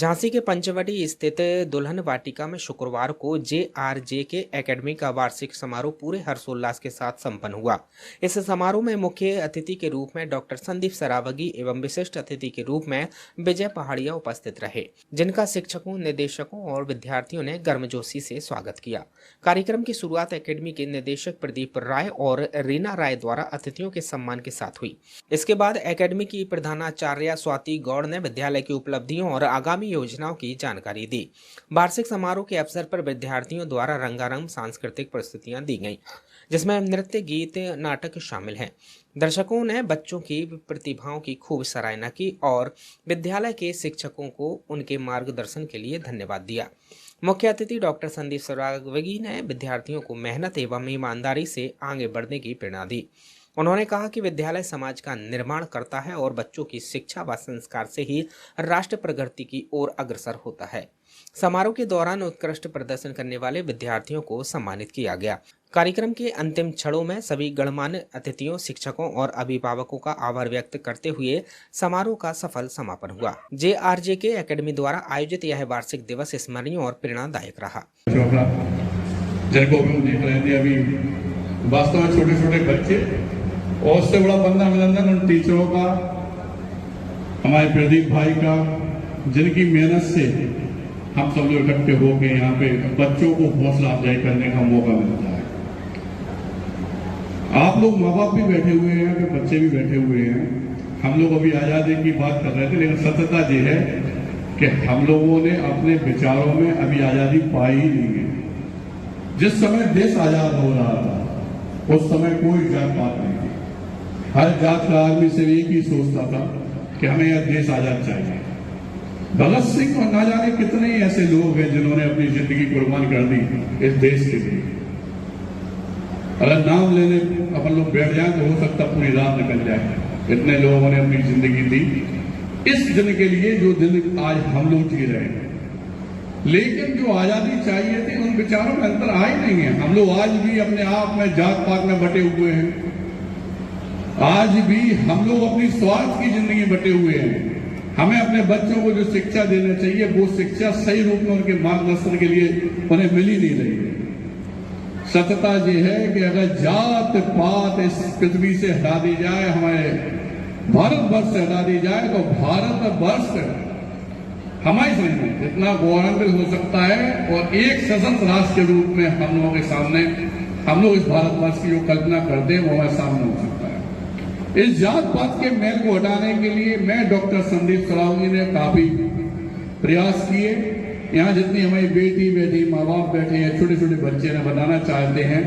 झांसी के पंचवटी स्थित दुल्हन वाटिका में शुक्रवार को जेआरजे के एकेडमी का वार्षिक समारोह पूरे हर्षोल्लास के साथ संपन्न हुआ। इस समारोह में मुख्य अतिथि के रूप में डॉक्टर संदीप सरावगी एवं विशिष्ट अतिथि के रूप में विजय पहाड़िया उपस्थित रहे, जिनका शिक्षकों, निदेशकों और विद्यार्थियों ने गर्मजोशी से स्वागत किया। कार्यक्रम की शुरुआत एकेडमी के निदेशक प्रदीप राय और रीना राय द्वारा अतिथियों के सम्मान के साथ हुई। इसके बाद एकेडमी की प्रधानाचार्य स्वाति गौड़ ने विद्यालय की उपलब्धियों और आगामी योजनाओं की जानकारी दी। वार्षिक समारोह के अवसर पर विद्यार्थियों द्वारा रंगारंग सांस्कृतिक प्रस्तुतियां दी गईं, जिसमें नृत्य, गीत, नाटक शामिल हैं। दर्शकों ने बच्चों की प्रतिभाओं की खूब सराहना की और विद्यालय के शिक्षकों को उनके मार्गदर्शन के लिए धन्यवाद दिया। मुख्य अतिथि डॉक्टर संदीप सरावगी ने विद्यार्थियों को मेहनत एवं ईमानदारी से आगे बढ़ने की प्रेरणा दी। उन्होंने कहा कि विद्यालय समाज का निर्माण करता है और बच्चों की शिक्षा व संस्कार से ही राष्ट्र प्रगति की ओर अग्रसर होता है। समारोह के दौरान उत्कृष्ट प्रदर्शन करने वाले विद्यार्थियों को सम्मानित किया गया। कार्यक्रम के अंतिम क्षणों में सभी गणमान्य अतिथियों, शिक्षकों और अभिभावकों का आभार व्यक्त करते हुए समारोह का सफल समापन हुआ। जेआरजे के एकेडमी द्वारा आयोजित यह वार्षिक दिवस स्मरणीय और प्रेरणादायक रहा। वास्तव में छोटे छोटे बच्चे और उससे बड़ा बंदा अभिनंदन उन टीचरों का, हमारे प्रदीप भाई का, जिनकी मेहनत से हम सब लोग इकट्ठे होकर यहाँ पे बच्चों को हौसला अफजाई करने का मौका मिलता है। आप लोग माँ बाप भी बैठे हुए हैं, तो बच्चे भी बैठे हुए हैं। हम लोग अभी आजादी की बात कर रहे थे, लेकिन सत्यता ये है कि हम लोगों ने अपने विचारों में अभी आजादी पाई ही नहीं है। जिस समय देश आजाद हो रहा था उस समय कोई जात पात नहीं थी। हर जात का आदमी सिर्फ एक ही सोचता था कि हमें यह देश आजाद चाहिए। भगत सिंह और ना जाने कितने ही ऐसे लोग हैं जिन्होंने अपनी जिंदगी कुर्बान कर दी इस देश के लिए। अगर नाम लेने अपन लोग बैठ जाए तो हो सकता पूरी रात निकल जाए। इतने लोगों ने अपनी जिंदगी दी इस दिन के लिए, जो दिन आज हम लोग जी रहे हैं। लेकिन जो आजादी चाहिए थी उन विचारों में अंतर आ ही नहीं है। हम लोग आज भी अपने आप में जात पात में बटे हुए हैं। आज भी हम लोग अपनी स्वार्थ की जिंदगी बटे हुए हैं। हमें अपने बच्चों को जो शिक्षा देना चाहिए वो शिक्षा सही रूप में उनके मार्गदर्शन के लिए उन्हें मिल ही नहीं रही है। सत्यता ये है कि अगर जात पात इस पृथ्वी से हटा दी जाए, हमारे भारतवर्ष से हटा दी जाए, तो भारतवर्ष हमारी समझ में इतना गौरवान्वित हो सकता है और एक सशक्त राष्ट्र के रूप में हम लोगों के सामने, हम लोग इस भारतवर्ष की जो कल्पना करते हैं वो हमारे सामने हो सकता है। इस जात पात के मैल को हटाने के लिए मैं डॉक्टर संदीप सरावगी ने काफी प्रयास किए। यहाँ जितनी हमारी बेटी माँ बाप बैठे हैं, छोटे छोटे बच्चे ने बताना चाहते हैं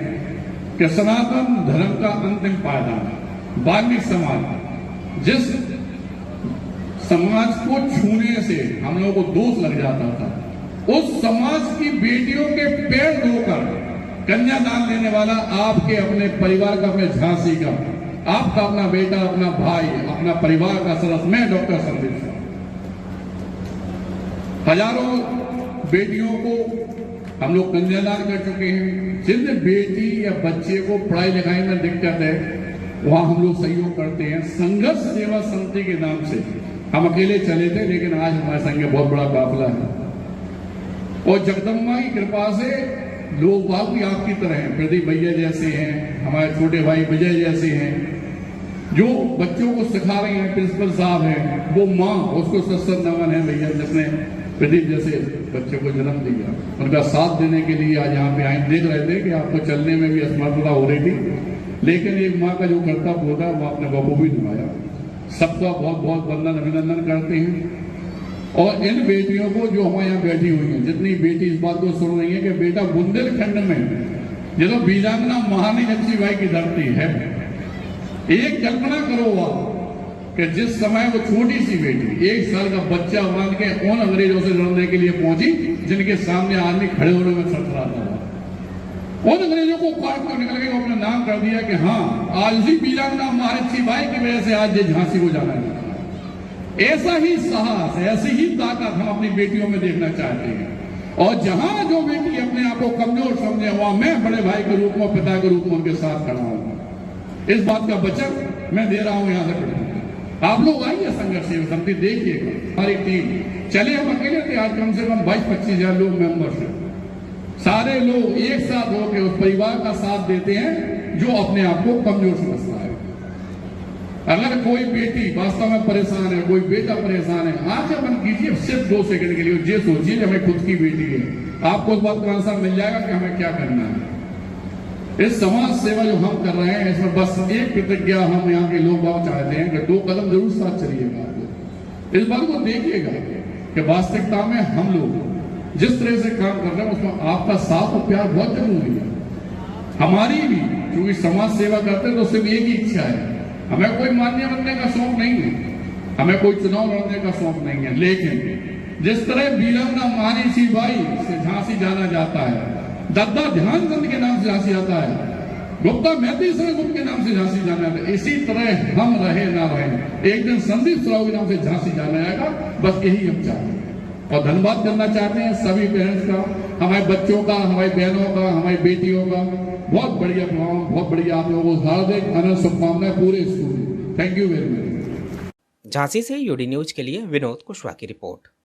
कि सनातन धर्म का अंतिम पायदान वाल्मीकि समाज, जिस समाज को छूने से हम लोगों को दोष लग जाता था, उस समाज की बेटियों के पैर धोकर कन्यादान लेने वाला आपके अपने परिवार का, अपने झांसी का, आपका अपना बेटा, अपना भाई, अपना परिवार का सदस्य, मैं डॉक्टर संदीप सरावगी। हजारों बेटियों को हम लोग कन्यादान कर चुके हैं। जिन बेटी या बच्चे को पढ़ाई लिखाई में दिक्कत है वहां हम लोग सहयोग करते हैं। संघर्ष सेवा समिति के नाम से हम अकेले चले थे, लेकिन आज हमारे संग बहुत बड़ा काफिला है और जगदम्बा की कृपा से लोग बाग भी आपकी तरह हैं। प्रदीप भैया जैसे हैं, हमारे छोटे भाई विजय जैसे हैं, जो बच्चों को सिखा रहे हैं। प्रिंसिपल साहब हैं, वो माँ, उसको सत्संग नमन है भैया जिसने प्रदीप जैसे बच्चे को जन्म दिया। उनका साथ देने के लिए आज यहाँ पे आए। देख रहे थे कि आपको चलने में भी असमर्थता हो रही थी, लेकिन एक माँ का जो कर्तव्य होता है वो आपने बखूबी निभाया। सबका बहुत बहुत वंदन अभिनंदन करते हैं। और इन बेटियों को जो हमारे यहाँ बैठी हुई हैं, जितनी बेटी इस बात को सुन रही है कि बेटा बुंदेलखंड में जो बीजांगना महारानी लक्ष्मीबाई की धरती है, एक कल्पना करो आप कि जिस समय वो छोटी सी बेटी 1 साल का बच्चा मान के उन अंग्रेजों से लड़ने के लिए पहुंची जिनके सामने आदमी खड़े होने में थरथराता था। उन अंग्रेजों को काट कर निकल गए, अपना नाम कर दिया कि हाँ, आज भी बीजांगना महारानी लक्ष्मीबाई की वजह से आज ये झांसी को जाना है। ऐसा ही साहस, ऐसी ही ताकत हम अपनी बेटियों में देखना चाहते हैं। और जहां जो बेटी अपने आप को कमजोर समझे, वहां मैं बड़े भाई के रूप में, पिता के रूप में उनके साथ खड़ा हूं। इस बात का वचन मैं दे रहा हूं यहां से। आप लोग आइए संघर्ष सेवा समिति, देखिएगा हमारी टीम। चले हम अकेले थे, आज कम से कम 22-25 हजार लोग मेंबर्स हैं। सारे लोग एक साथ होकर उस परिवार का साथ देते हैं जो अपने आप को कमजोर समझता है। अगर कोई बेटी वास्तव में परेशान है, कोई बेटा परेशान है, आंखें बंद कीजिए सिर्फ 2 सेकंड के लिए, ये सोचिए कि हमें खुद की बेटी है, आपको उस बात का आंसर मिल जाएगा कि हमें क्या करना है। इस समाज सेवा जो हम कर रहे हैं, इसमें बस एक प्रतिज्ञा हम यहाँ के लोग बहुत चाहते हैं कि 2 कदम जरूर साथ चलिएगा। आप इस बात को देखिएगा कि वास्तविकता में हम लोग जिस तरह से काम कर रहे हैं उसमें आपका साथ और प्यार बहुत जरूरी है। हमारी भी क्योंकि समाज सेवा करते हैं तो सिर्फ एक ही इच्छा है, हमें कोई मान्य बनने का शौक नहीं है, हमें कोई चुनाव लड़ने का शौक नहीं है। लेकिन जिस तरह वीरांगना मानी बाई से झांसी जाना जाता है, दादा ध्यानचंद के नाम से झांसी जाता है, गुप्ता मेहती गुप्त के नाम से झांसी जाना है, इसी तरह हम रहे ना रहे एक दिन संदीप सराव के नाम से झांसी जाना आएगा। बस यही हम चाहते हैं और धन्यवाद करना चाहते हैं सभी पेरेंट्स का, हमारे बच्चों का, हमारी बहनों का, हमारी बेटियों का। बहुत बढ़िया प्रोग्राम, बहुत बढ़िया। आप लोगों को हार्दिक अनंत शुभकामनाएं पूरे school. Thank you very much. Jhansi से यूडी न्यूज के लिए विनोद कुशवाहा की रिपोर्ट।